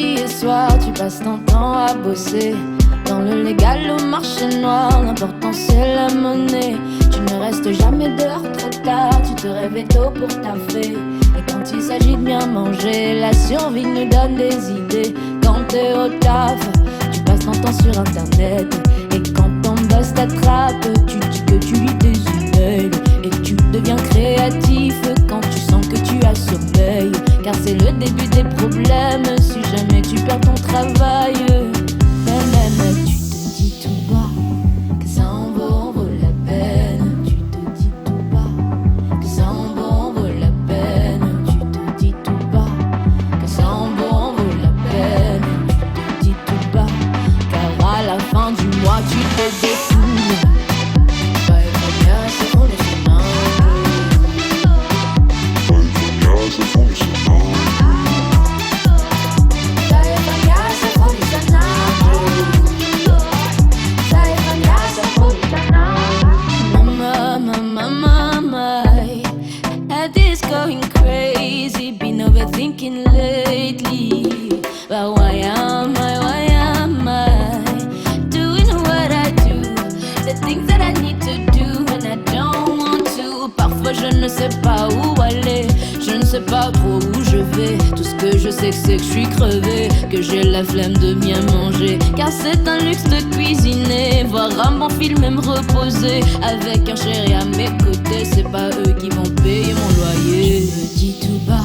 Midi et soir, tu passes ton temps à bosser. Dans le légal au marché noir, l'important c'est la monnaie. Tu ne restes jamais dehors trop tard, tu te réveilles tôt pour taffer. Et quand il s'agit de bien manger, la survie nous donne des idées. Quand t'es au taf, tu passes ton temps sur internet. Et quand ton boss t'attrape, tu dis que tu lis tes emails. Et tu deviens créatif quand tu sens que tu as sommeil. Car c'est le début des problèmes si jamais tu perds ton travail. Mais tu te dis tout bas que ça en vaut la peine. Tu te dis tout bas que ça en vaut la peine. Tu te dis tout bas que ça en vaut la peine. Tu te dis tout bas car à la fin du mois tu te défoules. Pas bien, c'est pour les chemins. Pas bien, c'est pour les chemins. Going crazy, been overthinking lately. But why am I doing what I do? The things that I need to do when I don't want to. Parfois je ne sais pas où aller, je ne sais pas trop où je vais. Tout ce que je sais c'est que je suis crevé, que j'ai la flemme de bien manger. Car c'est un luxe de cuisiner, voir un bon film et me reposer. Avec un chéri à mes côtés, c'est pas eux qui vont payer mon loyer. Je me dis tout bas